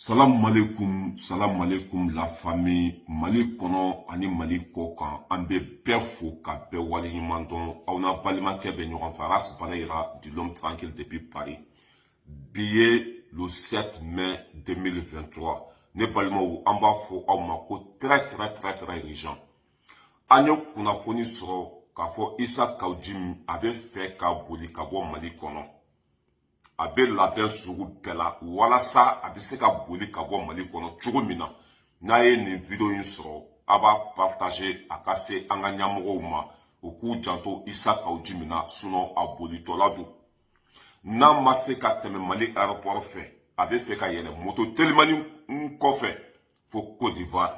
Salam alaikum la famille Mali kono ani Mali kokan an bɛ bɛɛ fo ka bɛɛ waleɲuman dɔn aw n'a balimakɛ bɛ ɲɔgɔn fɛ Aras Banayira du l'homme tranquille depuis Paris. Bi ye le 7 mai 2023 ne balimaw an b'a fɔ aw ma ko très urgent. An ye kunnafoni sɔrɔ k'a fɔ Isa Kawujimi a bɛ fɛ ka boli ka bɔ Mali kɔnɔ. A bɛ labɛn sugu bɛɛ la walasa a bɛ se ka boli ka bɔ Mali kɔnɔ cogo min na n'a ye nin video in sɔrɔ a b'a partager a ka se an ka ɲɛmɔgɔw ma u k'u janto Isa Kawujimi na sinon a bolitɔla don n'a ma se ka tɛmɛ Mali aéroport fɛ a bɛ fɛ ka yɛlɛ moto telimani kɔfɛ fo Côte d'Ivoire.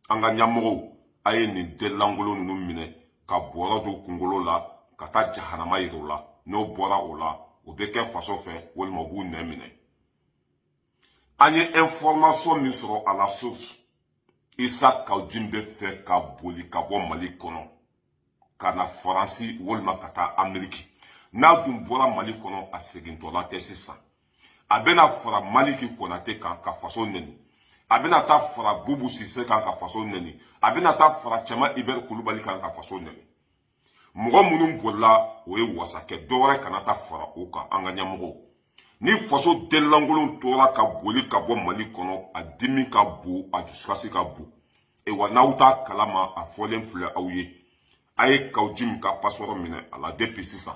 An ka ɲɛmɔgɔw a ye nin denlankolon ninnu minɛ ka bɔrɔ don kunkolo la ka taa jahanama yira u la n'o bɔra o la o bɛ kɛ faso fɛ walima u b'u nɛ minɛ. An ye information min sɔrɔ à la source Isa Kawujimi bɛ fɛ ka boli ka bɔ Mali kɔnɔ ka na Faransi walima ka taa Amérique. N'a dun bɔra Mali kɔnɔ a segintɔla tɛ sisan a bɛna fara Maliki Konate kan ka faso nɛni a bɛna taa fara Bubu Sise kan ka faso nɛni a bɛna taa fara Cɛma Ibɛri Kulubali kan ka faso nɛni. Mɔgɔ minnu bolila o ye wasakɛ dɔwɛrɛ kana taa fara o kan an ka ɲɛmɔgɔw. Ni faso denlankolon tora ka boli ka bɔ Mali kɔnɔ a dimi ka bon a dusukasi ka bon wa n'aw t'a kalama a fɔlen filɛ aw ye a ye Kawujimi ka passeport minɛ a la depuis sisan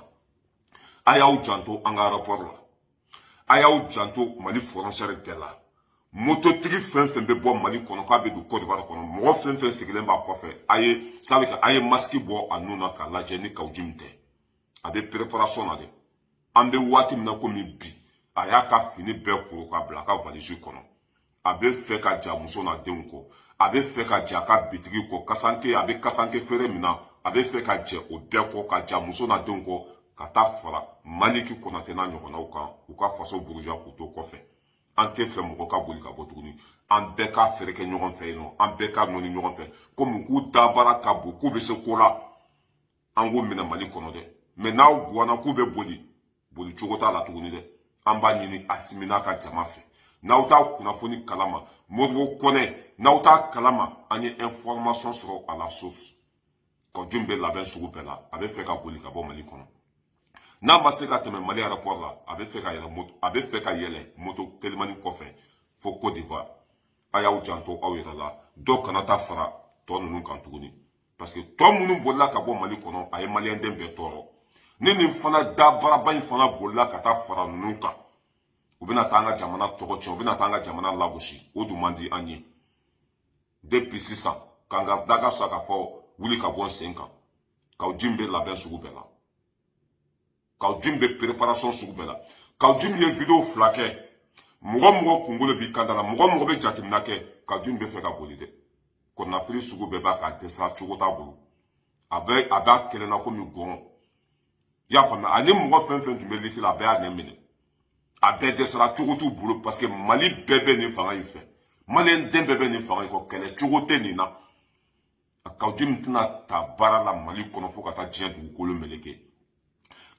a y'aw janto an ka aéroport la a y'aw janto Mali frontière bɛɛ la mototigi fɛn fɛn bɛ bɔ Mali kɔnɔ k'a bɛ don Côte d'Ivoire kɔnɔ mɔgɔ fɛn fɛn sigilen b'a kɔfɛ a ye masque bɔ a nun na k'a lajɛ ni Kawujimi tɛ a bɛ préparation na de an bɛ waati min na komi bi a y'a ka fini bɛɛ kuru k'a bila a ka valise kɔnɔ a bɛ fɛ ka ja muso n'a denw kɔ a bɛ fɛ ka ja a ka bitigi kɔ kasanke a bɛ kasanke feere min na a bɛ fɛ ka jɛ o bɛɛ kɔ ka ja muso n'a denw kɔ ka taa fara Maliki Konate n'a ɲɔgɔnnaw kan u ka faso buruja k'u to kɔfɛ. An tɛ fɛ mɔgɔ ka boli ka bɔ tuguni an bɛɛ ka fɛrɛ kɛ ɲɔgɔn fɛ yen nɔ an bɛɛ ka nɔni ɲɔgɔn fɛ komi k'u dabara ka bon k'u bɛ se ko la an k'u minɛ Mali kɔnɔ dɛ mais n'aw guwanna k'u bɛ boli cogo t'a la tuguni dɛ an b'a ɲini Asimi n'a ka jama fɛ n'aw t'a kunnafoni kalama Modibo Kɔnɛ n'aw t'a kalama an ye information sɔrɔ à la source Kawujimi bɛ labɛn sugu bɛɛ la a bɛ fɛ ka boli ka bɔ Mali kɔnɔ n'a ma se ka tɛmɛ Mali aéroport la a bɛ fɛ ka yɛlɛ moto telimani kɔfɛ fo Côte d'Ivoire. A y'aw janto aw yɛrɛ la dɔw kana taa fara tɔ ninnu kan tuguni parce que tɔ minnu bolila ka bɔ Mali kɔnɔ a ye maliyɛnden bɛɛ tɔɔrɔ ni nin fana dabaraba in fana bolila ka taa fara ninnu kan u bɛna taa an ka jamana tɔgɔ tiɲɛ u bɛna taa an ka jamana lagosi o dun man di an ye depuis sisan k'an ka daga sɔrɔ k'a fɔ wuli ka bɔ n sen kan Kawujimi bɛ labɛn sugu bɛɛ la Kawujimi bɛ préparation sugu bɛɛ la Kawujimi ye video 2 kɛ mɔgɔ kunkolo b'i kan da la mɔgɔ bɛ jateminɛ kɛ Kawujimi bɛ fɛ ka boli dɛ kɔnɔnafili sugu bɛɛ b'a ka dɛsɛ cogo t'a bolo a b'a kɛlɛnna komi gɔn i y'a faamuya ani mɔgɔ fɛn fɛn tun bɛ liti la a bɛɛ y'a ɲɛ minɛ a bɛɛ dɛsɛra cogo t'u bolo parce que Mali bɛɛ bɛ nin fanga in fɛ maliyɛnden bɛɛ bɛ nin fanga in kɔ kɛlɛ cogo tɛ nin na Kawujimi tɛna ta baara la Mali kɔnɔ fo ka taa diɲɛ dugukolo meleke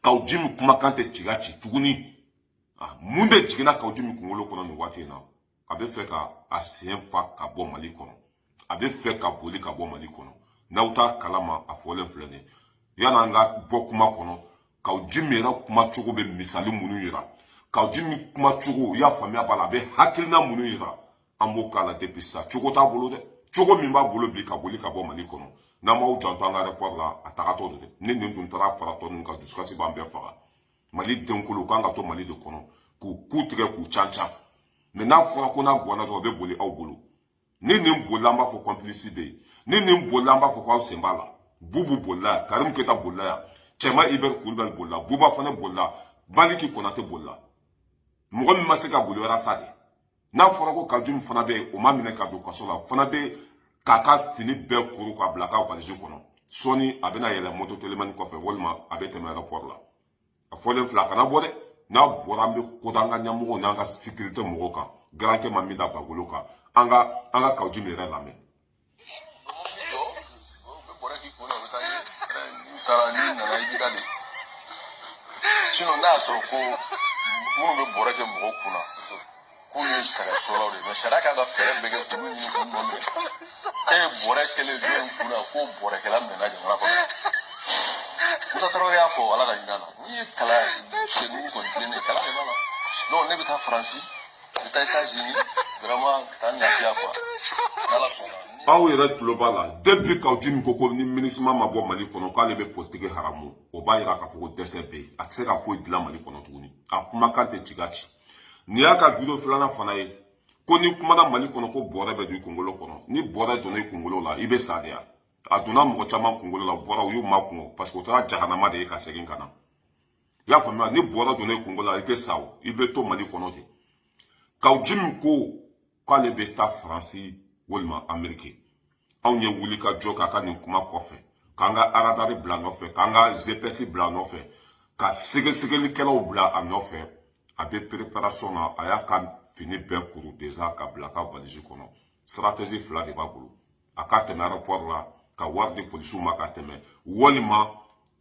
Kawujimi kumakan tɛ ci tuguni mun de jiginna Kawujimi kunkolo kɔnɔ nin waati in na a bɛ fɛ ka a sen fa ka bɔ Mali kɔnɔ a bɛ fɛ ka boli ka bɔ Mali kɔnɔ n'aw t'a kalama a fɔlen filɛ nin yan'an ka bɔ kuma kɔnɔ Kawujimi yɛrɛ kuma cogo bɛ misali minnu yira Kawujimi kuma cogo i y'a faamuya b'a la a bɛ hakilina minnu yira an b'o k'a la depuis sisan cogo t'a bolo dɛ cogo min b'a bolo bi ka boli ka bɔ Mali kɔnɔ n'an m'aw janto an ka aéroport la a tagatɔ de dɛ ni nin dun taara fara tɔ ninnu kan dusukasi b'an bɛɛ faga Mali denkolo u kan ka to Mali de kɔnɔ k'u ku tigɛ k'u cancan mais n'a fɔra ko n'a guwanna dɔrɔn a bɛ boli aw bolo ni nin bolila an b'a fɔ complice bɛ yen ni nin bolila an b'a fɔ k'aw sen b'a la Bubu bolila yan Karim Keyita bolila yan Cɛma Ibɛri Kulubali bolila Buba fana bolila Maliki Konate bolila mɔgɔ min ma se ka boli wɛrɛ sa de n'a fɔra ko Kawujimi fana bɛ yen o ma minɛ ka don kaso la fana bɛ k'a ka fini bɛɛ kuru k'a bila a ka valise kɔnɔ sɔɔni a bɛna yɛlɛ moto telimani kɔfɛ walima a bɛ tɛmɛ aéroport la a fɔlen filɛ a kana bɔ dɛ n'a bɔra an bɛ ko da an ka ɲɛmɔgɔw n'an ka sécurité mɔgɔw kan garankɛ ma min da bagolo kan an ka Kawujimi yɛrɛ lamɛn. Sinon n'a y'a sɔrɔ ko minnu bɛ bɔrɛ kɛ mɔgɔw kunna Pour lui, c'est la solo. Mais c'est là qu'elle va faire un peu de nous. Et boire qu'elle est bien pour la peau, boire qu'elle a mené dans la peau. Vous avez à faire à la Nana. Oui, Kala, chez nous, continuez. Kala, non, n'est pas français. Les États-Unis, vraiment, t'as un quoi. Dans la zone. Aw yɛrɛ tulo b'a la depuis kaw Jim ko ko ni MINUSMA ma bɔ Mali kɔnɔ k'ale bɛ politique haramu o b'a yira k'a fɔ ko dɛsɛ bɛ yen a tɛ se ka foyi dilan Mali kɔnɔ tuguni a kumakan tɛ ci ka ci nin y'a ka video filanan fana ye ko ni kumana Mali kɔnɔ ko bɔrɛ bɛ don i kunkolo kɔnɔ ni bɔrɛ donna i kunkolo la i bɛ sa de ya a donna mɔgɔ caman kunkolo la bɔrɛ u y'u makun parce que o taara jahanama de ye ka segin ka na i y'a faamuya ni bɔrɛ donna i kunkolo la i tɛ sa o i bɛ to Mali kɔnɔ ten kaw Jim ko k'ale bɛ taa Faransi walima Ameriki anw ye wuli ka jɔ k'a ka nin kuma kɔfɛ k'an ka aradari bila nɔfɛ k'an ka GPS bila nɔfɛ ka sɛgɛsɛgɛlikɛlaw bila a nɔfɛ a bɛ préparation na a y'a ka fini bɛɛ kuru déjà ka bila a ka valise kɔnɔ stratégie fila de b'a bolo a ka tɛmɛ aéroport la ka wari di polisiw ma ka tɛmɛ walima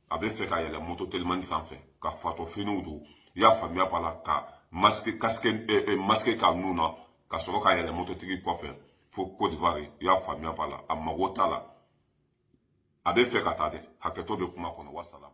a bɛ fɛ ka yɛlɛ moto telimani sanfɛ ka fatɔ finiw don i y'a faamuya b'a la ka masque k'a nun na ka sɔrɔ ka yɛlɛ mototigi kɔfɛ fo Côte d'Ivoire i y'a faamuya b'a la a mago t'a la a bɛ fɛ ka taa dɛ hakɛto bɛ kuma kɔnɔ wasalaam